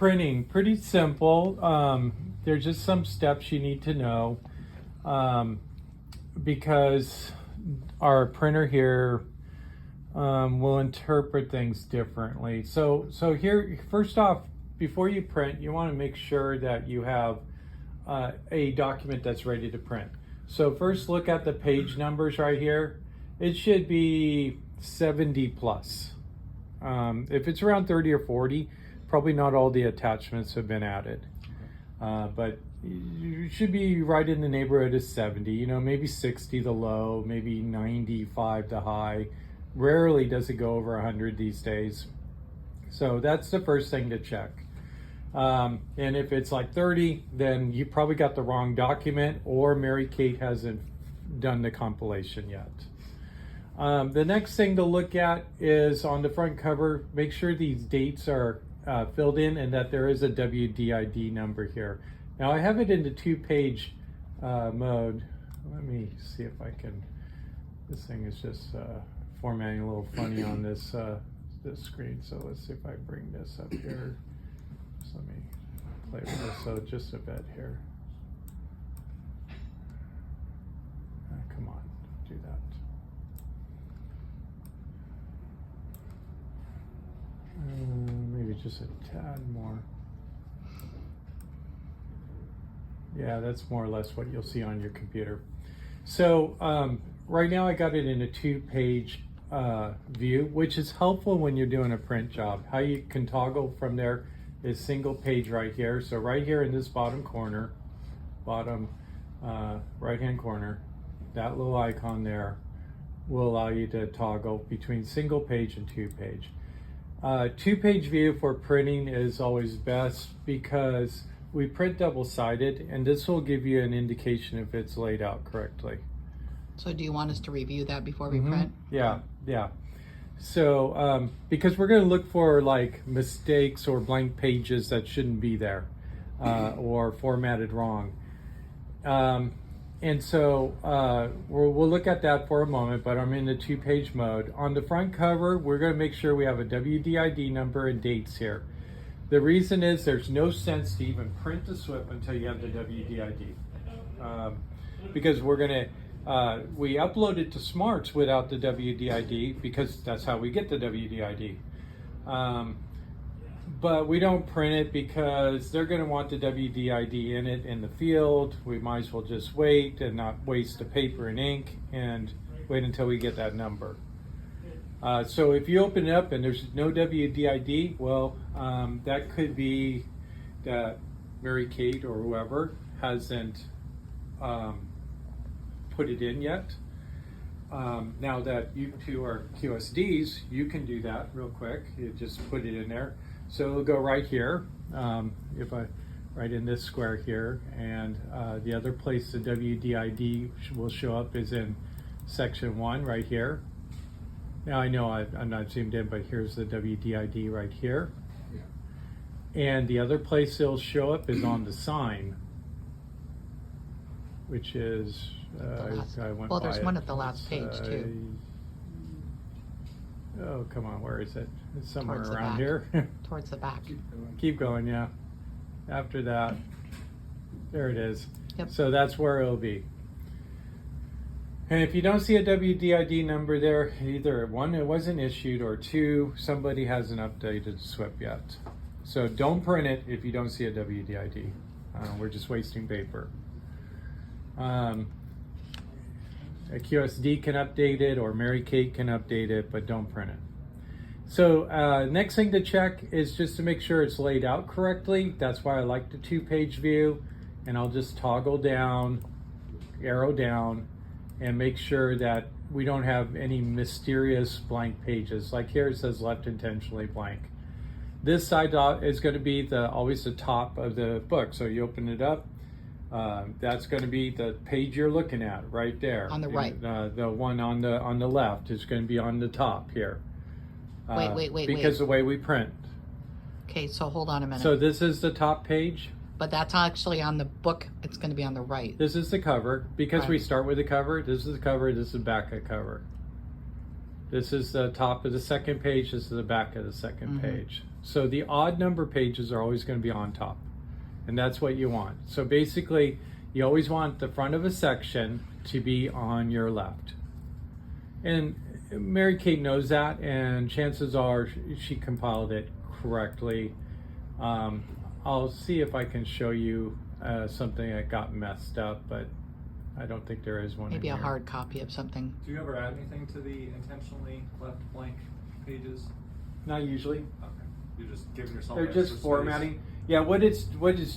Printing, pretty simple. There's just some steps you need to know because our printer here will interpret things differently. So here, first off, before you print, you want to make sure that you have a document that's ready to print. So first look at the page numbers right here. It should be 70 plus. If it's around 30 or 40, probably not all the attachments have been added. But you should be right in the neighborhood of 70, you know, maybe 60 the low, maybe 95 the high. Rarely does it go over 100 these days. So that's the first thing to check. And if it's like 30, then you probably got the wrong document, or Mary Kate hasn't done the compilation yet. The next thing to look at is on the front cover, make sure these dates are filled in and that there is a WDID number here. Now I have it in the 2-page mode. Let me see if I can, this thing is just formatting a little funny on this screen. So let's see if I bring this up here. So let me play with this so just a bit here. Come on, do that. Maybe just a tad more. Yeah, that's more or less what you'll see on your computer. So right now I got it in a 2-page view, which is helpful when you're doing a print job. How you can toggle from there is single page right here. So right here in this bottom corner, bottom right hand corner, that little icon there will allow you to toggle between single page and 2-page. 2-page view for printing is always best because we print double-sided, and this will give you an indication if it's laid out correctly. So do you want us to review that before we print? Yeah. So because we're going to look for like mistakes or blank pages that shouldn't be there or formatted wrong. And so we'll look at that for a moment, but I'm in the 2-page mode. On the front cover, we're going to make sure we have a WDID number and dates here. The reason is there's no sense to even print the SWPPP until you have the WDID. Because we're going to, we upload it to Smarts without the WDID because that's how we get the WDID. But we don't print it because they're going to want the WDID in it in the field. We might as well just wait and not waste the paper and ink and wait until we get that number. So if you open it up and there's no WDID, well, that could be that Mary Kate or whoever hasn't put it in yet. Now that you two are QSDs, you can do that real quick. You just put it in there. So it'll go right here, if I right in this square here, and the other place the WDID will show up is in section 1 right here. Now I know I'm not zoomed in, but here's the WDID right here. Yeah. And the other place it'll show up is on the sign, which is, I went well, there's by one it. at the last page too. Oh, come on, where is it? It's somewhere Towards the around back. here. Towards the back. Keep going, yeah. After that, there it is. Yep. So that's where it'll be. And if you don't see a WDID number there, either 1, it wasn't issued, or 2, somebody hasn't updated SWPPP yet. So don't print it if you don't see a WDID. We're just wasting paper. A QSD can update it, or Mary Kate can update it, but don't print it. So next thing to check is just to make sure it's laid out correctly. That's why I like the 2-page view, and I'll just toggle down, arrow down, and make sure that we don't have any mysterious blank pages. Like here it says left intentionally blank. This side is going to be always the top of the book. So you open it up, that's going to be the page you're looking at right there. On the right. The one on the left is going to be on the top here. Wait. Because the way we print. Okay, so hold on a minute. So this is the top page. But that's actually on the book. It's going to be on the right. This is the cover. Because Right. we start with the cover, this is the cover, this is the back of the cover. This is the top of the second page, this is the back of the second page. So the odd number pages are always going to be on top, and that's what you want. So basically, you always want the front of a section to be on your left. And Mary Kate knows that, and chances are she compiled it correctly. I'll see if I can show you something that got messed up, but I don't think there is one. Maybe in a here. hard copy of something. Do you ever add anything to the intentionally left blank pages? Not usually. Okay. You're just giving yourself They're extra just space. formatting. Yeah, what it's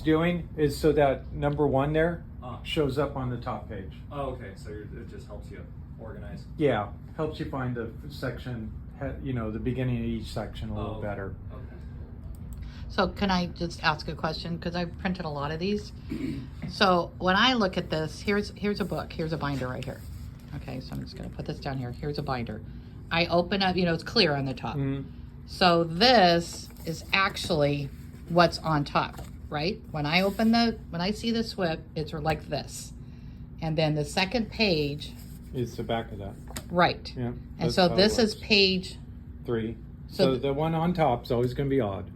doing is so that number 1 there Ah. shows up on the top page. Oh, okay. So it just helps you organize. Yeah, helps you find the section, the beginning of each section a little Oh, better. Okay. So can I just ask a question? Because I've printed a lot of these. So when I look at this, here's a book. Here's a binder right here. Okay, so I'm just going to put this down here. Here's a binder. I open up, it's clear on the top. Mhm. So this is actually what's on top, right? When I see the SWPPP, it's like this. And then the second page, Is the back of that. right. Yeah. And that's so how it this is works. page, 3. So So the one on top is always going to be odd.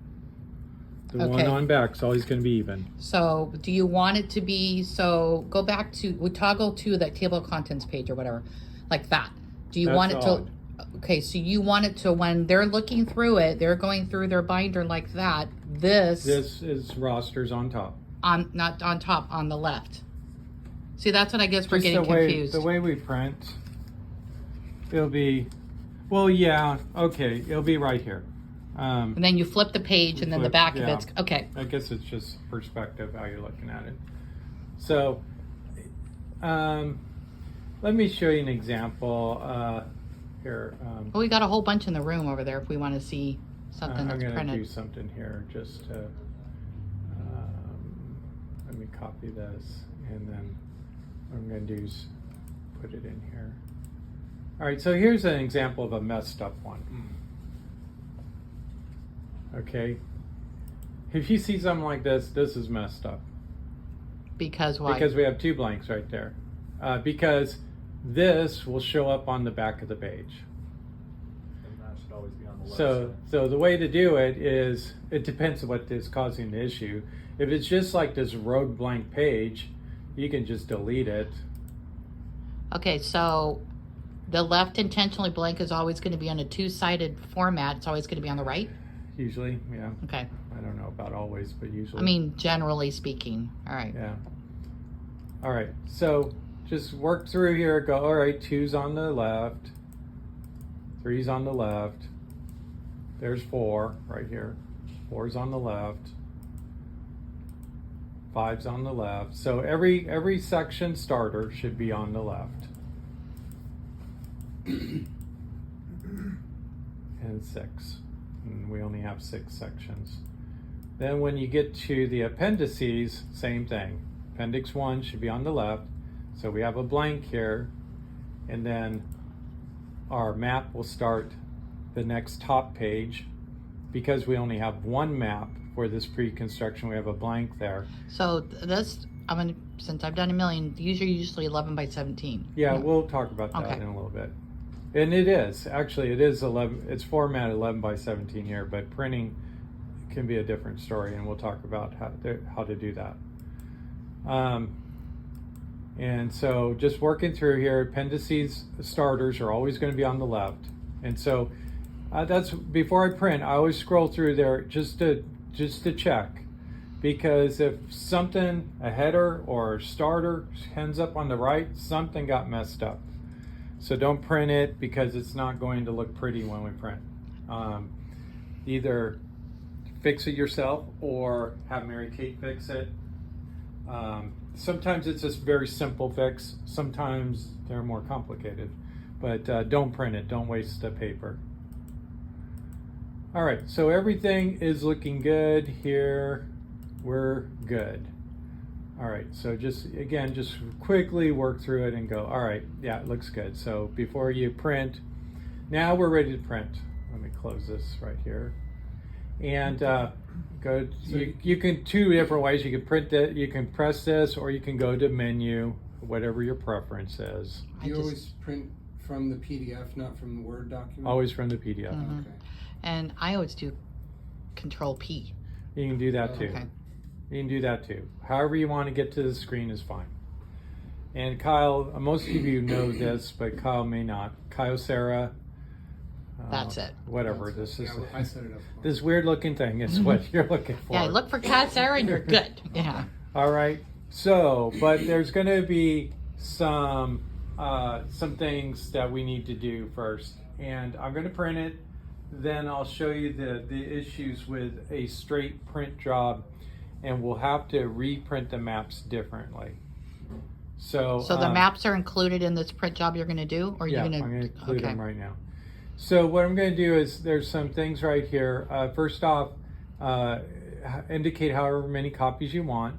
The one Okay. on back is always going to be even. so do you want it to be, so go back to, we toggle to that table of contents page or whatever, like that. Do you That's want it to, odd. okay, so you want it to, when they're looking through it, they're going through their binder like that, this is rosters on top. not on top, on the left. See, that's what I guess we're Just getting the way, confused. The way we print, it'll be, well, yeah, okay, it'll be right here. And then you flip the page and then the Flip, back yeah. of it's, okay. I guess it's just perspective how you're looking at it. So, let me show you an example here. Well, we got a whole bunch in the room over there if we want to see something I'm that's going to do printed. something here just to, let me copy this, and then what I'm going to do is put it in here. All right, so here's an example of a messed up one. Okay, if you see something like this is messed up. Because why? Because we have 2 blanks right there. Because this will show up on the back of the page. And that should always be on the left So, side. the way to do it is, it depends on what is causing the issue. If it's just like this rogue blank page, you can just delete it. Okay, so the left intentionally blank is always going to be on a 2-sided format. It's always going to be on the right? Usually, yeah. Okay. I don't know about always, but usually. I mean, generally speaking. All right. Yeah. All right, so just work through here, go, all right, 2's on the left, 3's on the left, there's 4 right here, 4's on the left, 5's on the left. So every section starter should be on the left. And 6. And we only have 6 sections. Then when you get to the appendices, same thing. Appendix 1 should be on the left. So we have a blank here. And then our map will start the next top page. Because we only have one map for this pre-construction, we have a blank there. So this, since I've done a million, these are usually 11 by 17. Yeah, we'll talk about that Okay. in a little bit. And it is, actually, it is 11, it's formatted 11 by 17 here, but printing can be a different story, and we'll talk about how to do that. And so just working through here, appendices starters are always going to be on the left. And so that's, before I print, I always scroll through there just to check. Because if something, a header or a starter ends up on the right, something got messed up. So don't print it because it's not going to look pretty when we print. Either fix it yourself or have Mary Kate fix it. Sometimes it's just very simple fix. Sometimes they're more complicated. But don't print it. Don't waste the paper. All right, so everything is looking good here. We're good. All right, so just quickly work through it and go, all right, yeah, it looks good. So before you print, now we're ready to print. Let me close this right here. And go, you can, 2 different ways. You can print it, you can press this, or you can go to menu, whatever your preference is. You always print from the PDF, not from the Word document? Always from the PDF. Mhm. Okay. And I always do Control P. You can do that too. Okay. You can do that too. However you want to get to the screen is fine. And Kyle, most of you know this, but Kyle may not. Kyocera. That's it. Whatever. This is Yeah, I set it up. this weird looking thing is what you're looking for. Yeah, look for Kyocera and you're good. Yeah. All right. So, but there's going to be some things that we need to do first, and I'm going to print it. Then I'll show you the issues with a straight print job, and we'll have to reprint the maps differently. So So the maps are included in this print job you're going to do, or yeah, you're going to? I'm going to include them right now. So what I'm going to do is there's some things right here. First off, indicate however many copies you want.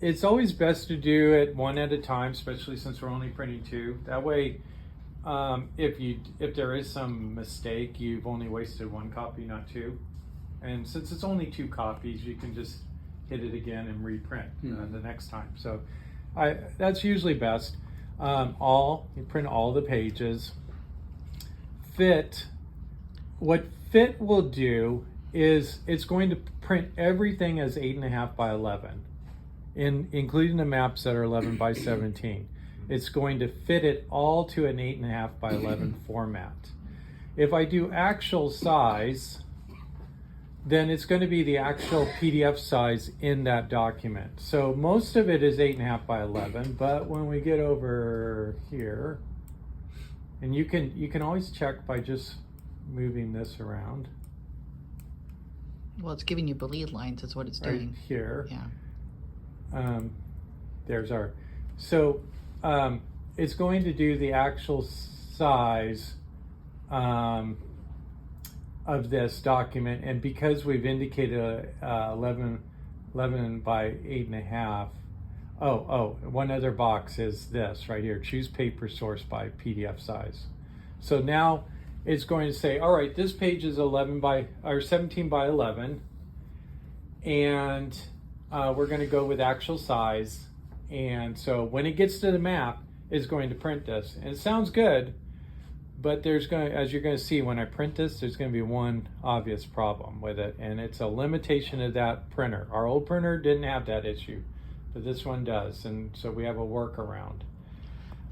It's always best to do it one at a time, especially since we're only printing 2. That way, if there is some mistake, you've only wasted 1 copy, not 2. And since it's only 2 copies, you can just hit it again and reprint the next time. So that's usually best. You print all the pages. What Fit will do is it's going to print everything as 8.5 by 11, including the maps that are 11 by 17. It's going to fit it all to an 8.5 by 11 format. If I do actual size, then it's going to be the actual PDF size in that document. So most of it is 8.5 by 11, but when we get over here, and you can always check by just moving this around. Well, it's giving you bleed lines is what it's doing. Right here. Yeah. There's our, so it's going to do the actual size of this document, and because we've indicated 11 by 8.5, one other box is this right here, choose paper source by PDF size. So now it's going to say, all right, this page is 17 by 11, and we're going to go with actual size. And so when it gets to the map, it's going to print this. And it sounds good, but as you're going to see when I print this, there's going to be one obvious problem with it, and it's a limitation of that printer. Our old printer didn't have that issue, but this one does, and so we have a workaround.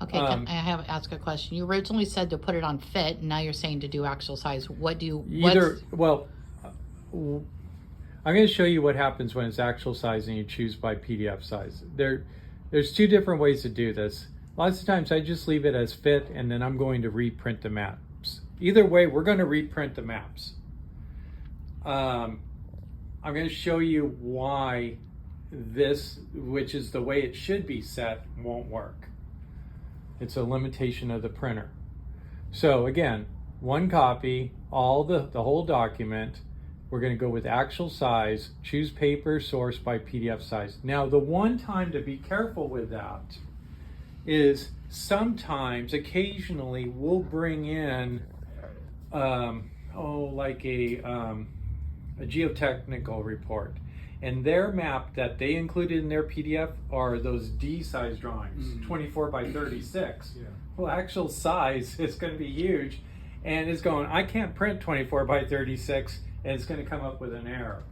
Okay, can I ask a question? You originally said to put it on Fit, and now you're saying to do actual size. What do you? I'm going to show you what happens when it's actual size and you choose by PDF size. There's 2 different ways to do this. Lots of times I just leave it as Fit, and then I'm going to reprint the maps. Either way, we're going to reprint the maps. I'm going to show you why this, which is the way it should be set, won't work. It's a limitation of the printer. So again, 1 copy, all the whole document. We're going to go with actual size, choose paper source by PDF size. Now, the one time to be careful with that is sometimes, occasionally, we'll bring in, like a geotechnical report. And their map that they included in their PDF are those D-size drawings, 24 by 36. Yeah. Well, actual size is going to be huge, and it's going, I can't print 24 by 36, and it's going to come up with an error.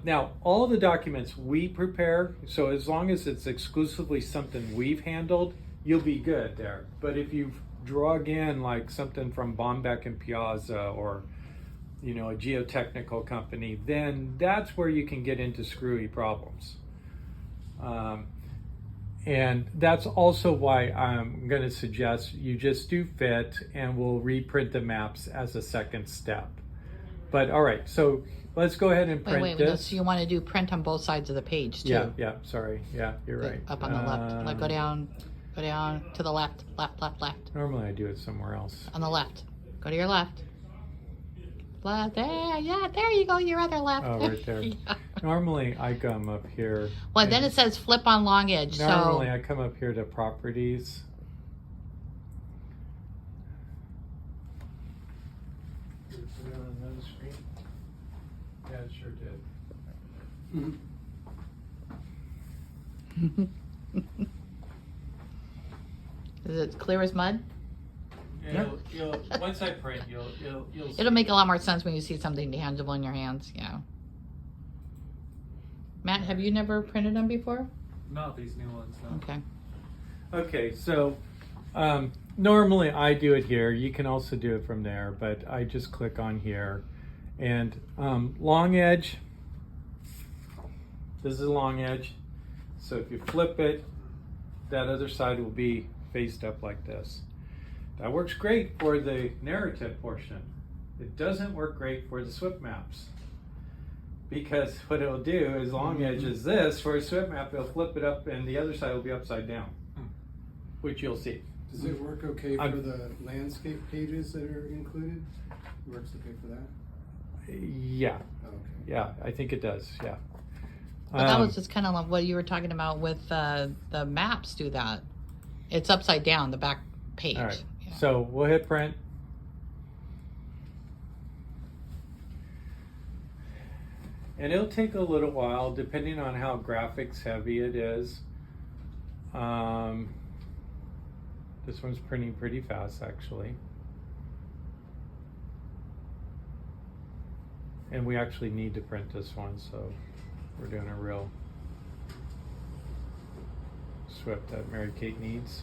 Now, all the documents we prepare, so as long as it's exclusively something we've handled, you'll be good there. But if you've drug in like something from Bombeck and Piazza, or a geotechnical company, then that's where you can get into screwy problems. And that's also why I'm going to suggest you just do Fit, and we'll reprint the maps as a second step. But all right, so let's go ahead and print wait, this. so you want to do print on both sides of the page too? Yeah, sorry. Yeah, you're right. Up on the left. Like go down to the left. Normally I do it somewhere else. On the left. Go to your left. Left. There you go, your other left. Oh, right there. Yeah. Normally I come up here. Well, then it says flip on long edge. Normally so I come up here to properties. Did it put it on another screen? Yeah, it sure did. Is it clear as mud? Once I print, you'll see. It'll make a lot more sense when you see something tangible in your hands, yeah. Matt, have you never printed them before? Not these new ones, no. Okay. Okay, so normally I do it here. You can also do it from there, but I just click on here. And long edge, this is a long edge. So if you flip it, that other side will be faced up like this. That works great for the narrative portion. It doesn't work great for the SWPPP maps. Because what it'll do is long edge is this, for a SWPPP map, it'll flip it up and the other side will be upside down, which you'll see. Does it work okay for the landscape pages that are included? Works okay for that? Yeah, Oh, okay. yeah, I think it does, yeah. But that was just kind of like what you were talking about with the maps do that. It's upside down, the back page. All right, Yeah. so we'll hit print. And it'll take a little while depending on how graphics heavy it is. This one's printing pretty fast actually. And we actually need to print this one, so we're doing a real SWPPP that Mary Kate needs.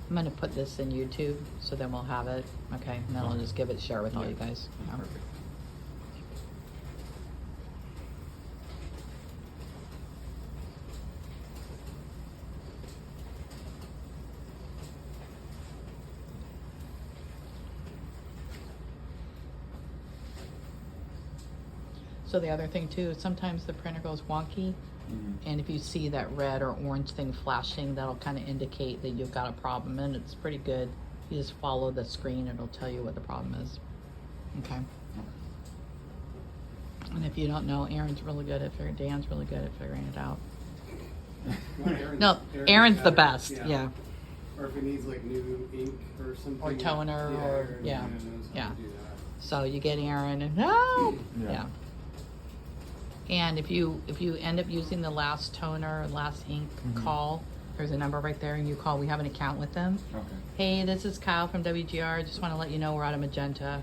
I'm gonna put this in YouTube, so then we'll have it, okay? And then I'll just give it, share with all you guys. Yeah. Perfect. So the other thing too, is sometimes the printer goes wonky, and if you see that red or orange thing flashing, that'll kind of indicate that you've got a problem, and it's pretty good. You just follow the screen, it'll tell you what the problem is. Okay. And if you don't know, Aaron's really good at figuring, Dan's really good at figuring it out. No, Aaron's the best, yeah. Or if it needs like new ink or something. Or toner, or, Aaron yeah, knows how yeah. to do that. So you get Aaron and, no! Yeah. Yeah. And if you end up using the last toner or last ink, call. There's a number right there, and you call. We have an account with them. Okay. Hey, this is Kyle from WGR. Just want to let you know we're out of magenta.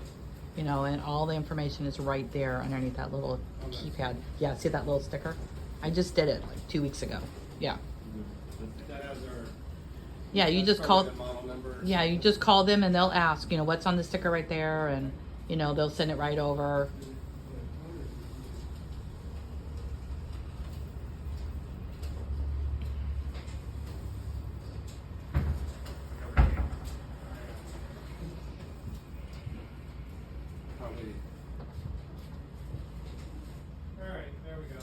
You know, and all the information is right there underneath that little keypad. Yeah, see that little sticker? I just did it like 2 weeks ago. Yeah. That has our. Yeah, you just that's call. probably the model number or Yeah, you something. just call them and they'll ask, you know, what's on the sticker right there, and you know they'll send it right over. Probably. All right, there we go.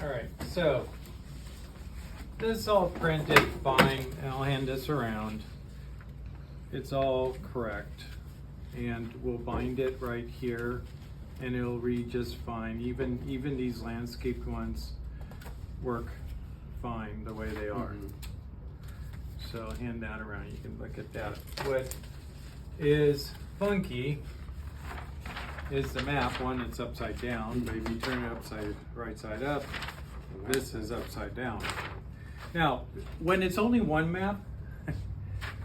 All right, so this is all printed fine, and I'll hand this around. It's all correct, and we'll bind it right here, and it'll read just fine. Even these landscape ones work fine the way they are. So I'll hand that around. You can look at that. What is funky is the map. One, it's upside down, but if you turn it right side up, this is upside down. Now, when it's only one map,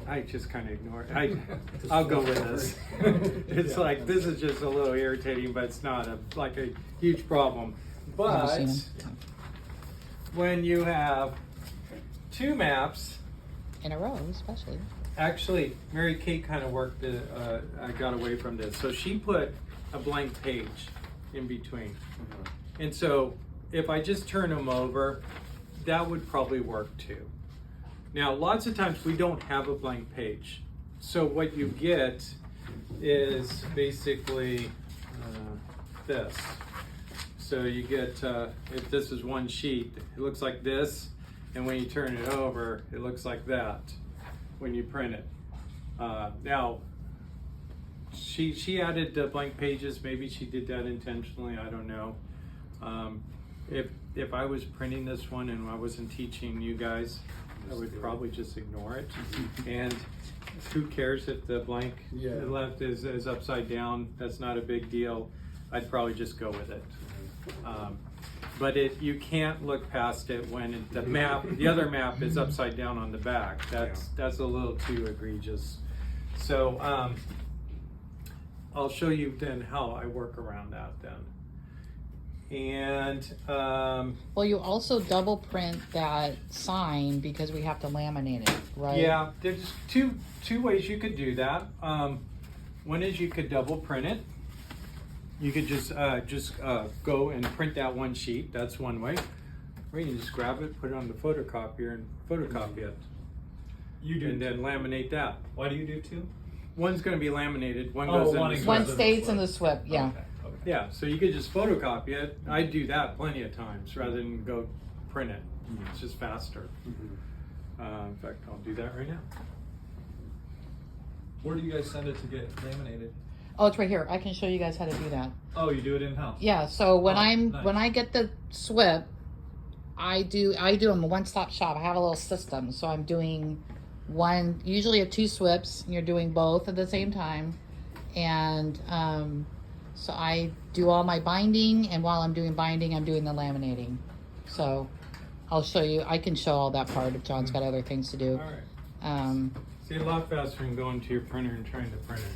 I just kind of ignore it. I'll go with this. It's like, this is just a little irritating, but it's not like a huge problem. But Have you seen them? when you have two maps, In a row, especially. actually, Mary Kate kind of worked, I got away from this. So she put a blank page in between. And so if I just turn them over, that would probably work too. Now, lots of times we don't have a blank page. So what you get is basically this. So you get, if this is one sheet, it looks like this. and when you turn it over, it looks like that when you print it. Now, she added the blank pages. Maybe she did that intentionally. I don't know. If I was printing this one and I wasn't teaching you guys, I would probably just ignore it. And who cares if the blank left is upside down? That's not a big deal. I'd probably just go with it. But you can't look past it when the other map is upside down on the back. That's a little too egregious. So I'll show you then how I work around that then. And well, you also double print that sign because we have to laminate it, right? yeah, there's two ways you could do that. One is you could double print it. You could just go and print that one sheet. That's one way. Or you can just grab it, put it on the photocopier, and photocopy it. You do. And then laminate that. Why do you do two? One's going to be laminated. One Oh, goes in one the is- SWPPP. One stays in the SWPPP, yeah. Okay. Yeah, so you could just photocopy it. I do that plenty of times rather than go print it. It's just faster. In fact, I'll do that right now. Where do you guys send it to get laminated? Oh, it's right here. I can show you guys how to do that. Oh, you do it in-house? Yeah, so when Nice. when I get the SWPPP, I do them a one-stop shop. I have a little system, so I'm doing usually two SWPPPs, and you're doing both at the same time, and so I do all my binding, and while I'm doing binding, I'm doing the laminating. So I'll show you. I can show all that part if John's got other things to do. All right. See, a lot faster than going to your printer and trying to print it.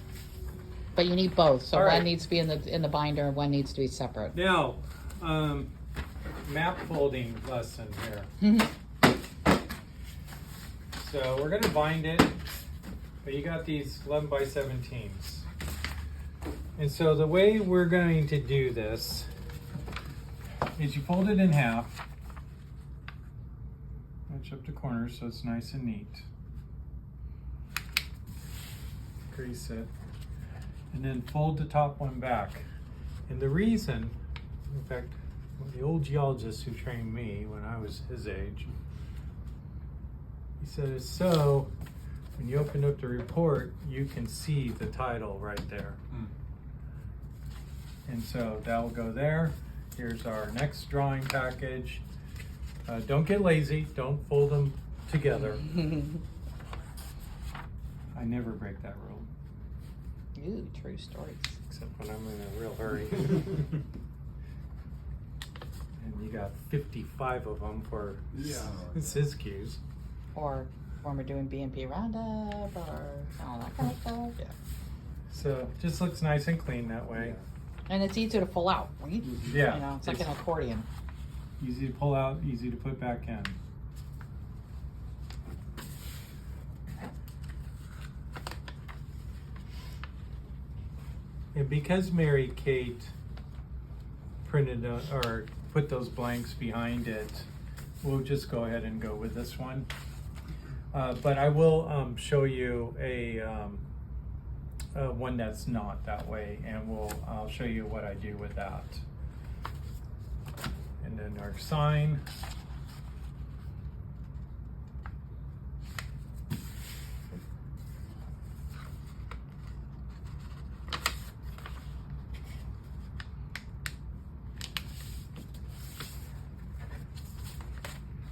But you need both. So All right. one needs to be in the binder, and one needs to be separate. Now, map folding lesson here. So we're going to bind it, but you got these 11 by 17s. And so the way we're going to do this is you fold it in half, match up the corners so it's nice and neat. Crease it, and then fold the top one back. And the reason, in fact, the old geologist who trained me when I was his age, he said it's so when you open up the report, you can see the title right there. And so that will go there. Here's our next drawing package. Don't get lazy. Don't fold them together. I never break that rule. Ooh, true stories. Except when I'm in a real hurry. And you got 55 of them for SysQs. Or when we're doing BNP Roundup or all that kind of stuff. Yeah. So just looks nice and clean that way. And it's easy to pull out, right? Yeah. You know, it's like an accordion. Easy to pull out, easy to put back in. And because Mary Kate printed or put those blanks behind it, we'll just go ahead and go with this one. But I will show you a one that's not that way, and I'll show you what I do with that. And then our sign.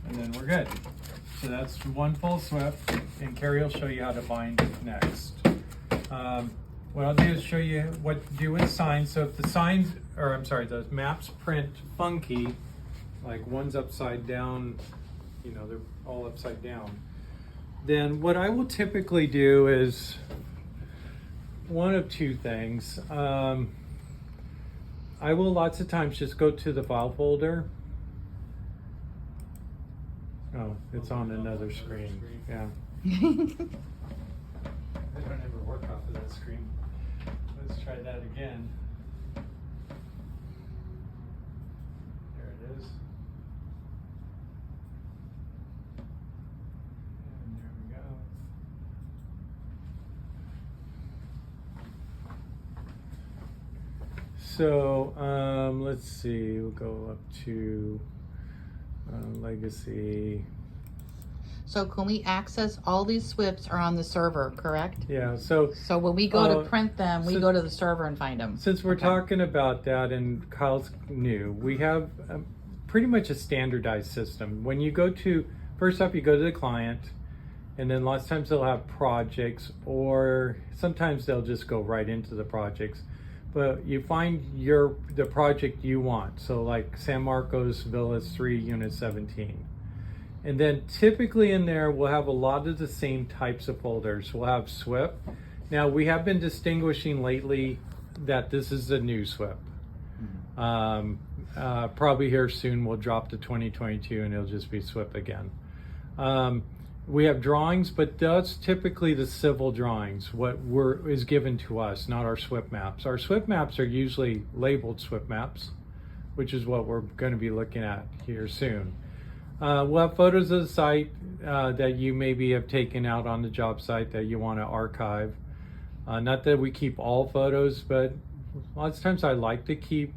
And then we're good. So that's one full SWPPP, and Carrie will show you how to bind it next. What I'll do is show you what to do with signs. So if the signs, or I'm sorry, the maps print funky, like one's upside down, you know, they're all upside down, then what I will typically do is one of two things. I will lots of times just go to the file folder. Oh, it's on another screen. Yeah. I don't ever work off of that screen. Let's try that again. There it is. And there we go. So let's see. We'll go up to legacy. So can we access all these SWPPs are on the server, correct? Yeah, so So when we go to Uh, print them, we so- go to the server and find them. since we're Okay. talking about that and Kyle's new, we have pretty much a standardized system. When you go to, first off, you go to the client, and then lots of times they'll have projects, or sometimes they'll just go right into the projects. But you find the project you want. So like San Marcos Villas 3, Unit 17. And then typically in there, we'll have a lot of the same types of folders. We'll have SWPPP. Now we have been distinguishing lately that this is a new SWPPP. Probably here soon we'll drop to 2022 and it'll just be SWPPP again. We have drawings, but that's typically the civil drawings, what is given to us, not our SWPPP maps. Our SWPPP maps are usually labeled SWPPP maps, which is what we're going to be looking at here soon. We'll have photos of the site that you maybe have taken out on the job site that you want to archive. Not that we keep all photos, but lots of times I like to keep,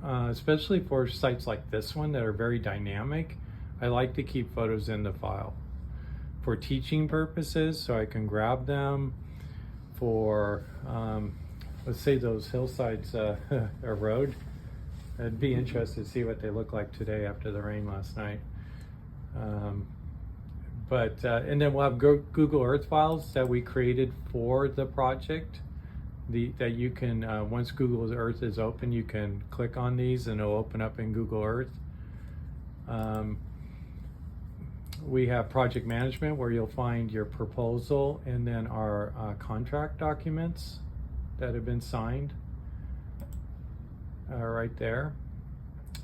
especially for sites like this one that are very dynamic, I like to keep photos in the file for teaching purposes, so I can grab them for, let's say those hillsides erode. I'd be interested to see what they look like today after the rain last night. And then we'll have Google Earth files that we created for the project. That you can, once Google Earth is open, you can click on these and it'll open up in Google Earth. We have project management where you'll find your proposal and then our contract documents that have been signed right there.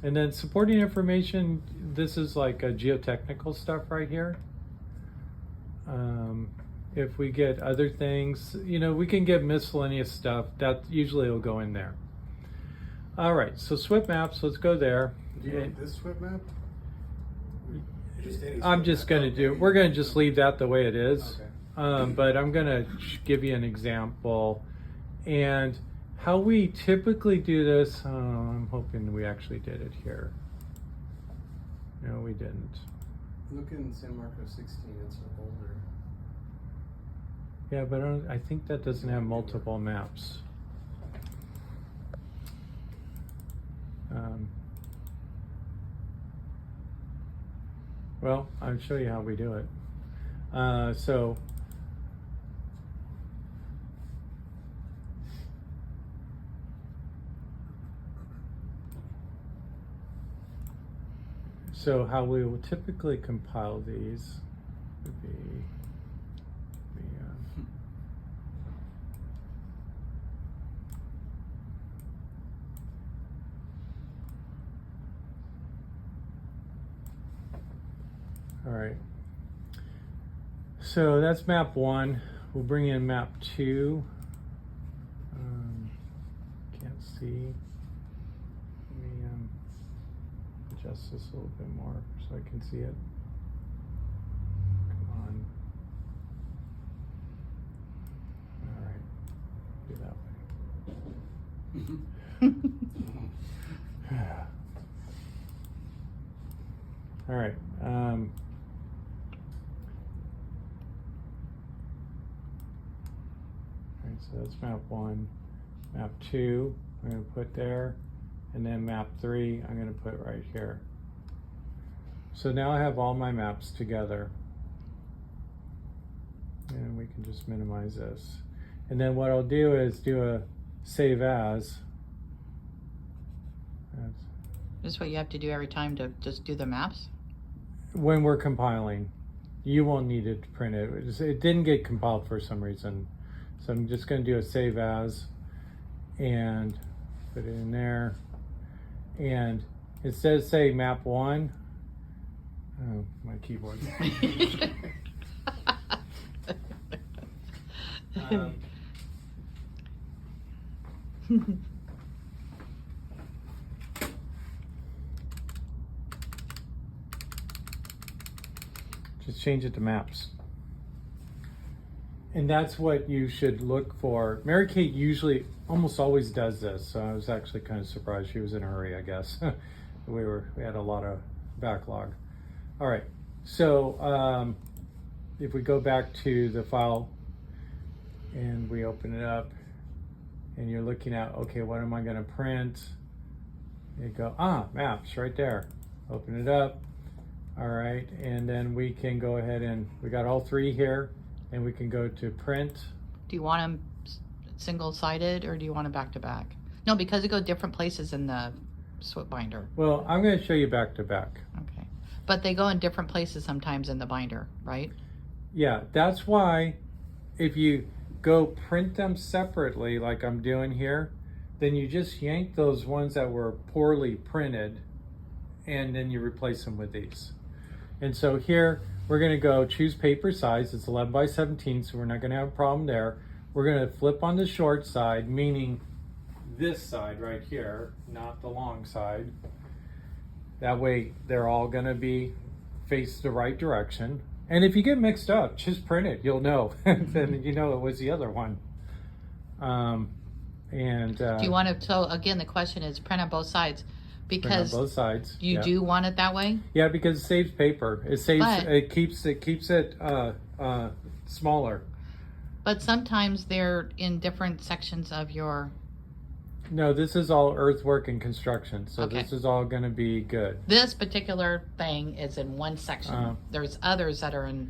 And then supporting information, this is like a geotechnical stuff right here. If we get other things, we can get miscellaneous stuff, that usually will go in there. All right, so SWPPP maps, let's go there. Do you want this SWPPP map? Just any I'm SWPPP just map? going to we're going to just leave that the way it is. Okay. But I'm going to give you an example. And how we typically do this, I'm hoping we actually did it here. No, we didn't. Look in San Marcos 16, it's a folder. Yeah, but I think that doesn't have multiple maps. Well, I'll show you how we do it. So how we will typically compile these would be all right. So that's map 1. We'll bring in map 2. Can't see. Let me adjust this a little bit more so I can see it. Come on. All right. Do that way. All right. So that's map 1. Map 2, I'm going to put there. And then map 3, I'm going to put right here. So now I have all my maps together. And we can just minimize this. And then what I'll do is do a save as. This is what you have to do every time to just do the maps? When we're compiling. You won't need it to print it. It didn't get compiled for some reason. So I'm just going to do a save as and put it in there. And instead of say map 1, oh, my keyboard. Just change it to maps. And that's what you should look for. Mary Kate usually, almost always does this, so I was actually kind of surprised. She was in a hurry, I guess. we had a lot of backlog. All right, So if we go back to the file and we open it up and you're looking at, okay, what am I going to print? You go, maps right there. Open it up. All right, and then we can go ahead and we got all three here, and we can go to print. Do you want them single-sided or do you want them back-to-back? No, because they go different places in the SWP binder. Well, I'm going to show you back to back. Okay. But they go in different places sometimes in the binder, right? Yeah, that's why if you go print them separately like I'm doing here, then you just yank those ones that were poorly printed and then you replace them with these. And so here we're going to go choose paper size. It's 11 by 17, so we're not going to have a problem there. We're going to flip on the short side, meaning this side right here, not the long side. That way they're all going to be face the right direction. And if you get mixed up, just print it. You'll know. Then you know it was the other one. Do you want to, so again, the question is print on both sides. Because both sides. you do want it that way? Yeah, because it saves paper. It saves. But- it keeps it smaller. But sometimes they're in different sections of your, No, this is all earthwork and construction, so Okay. this is all going to be good. this particular thing is in one section. There's others that are in,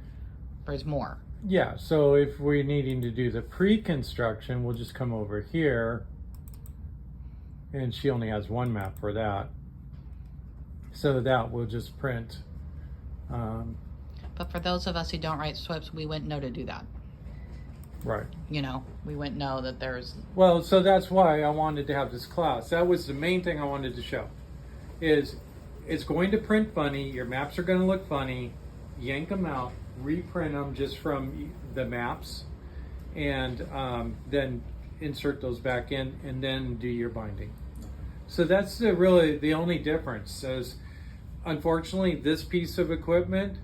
there's more. Yeah. So if we're needing to do the pre-construction, we'll just come over here, and she only has one map for that. So that we'll just print. But for those of us who don't write SWPPs, we wouldn't know to do that. Right. You know, we wouldn't know that there's, Well, so that's why I wanted to have this class. That was the main thing I wanted to show. Is it's going to print funny. Your maps are going to look funny. Yank them out, reprint them just from the maps, and then insert those back in, and then do your binding. So that's really the only difference. Is unfortunately this piece of equipment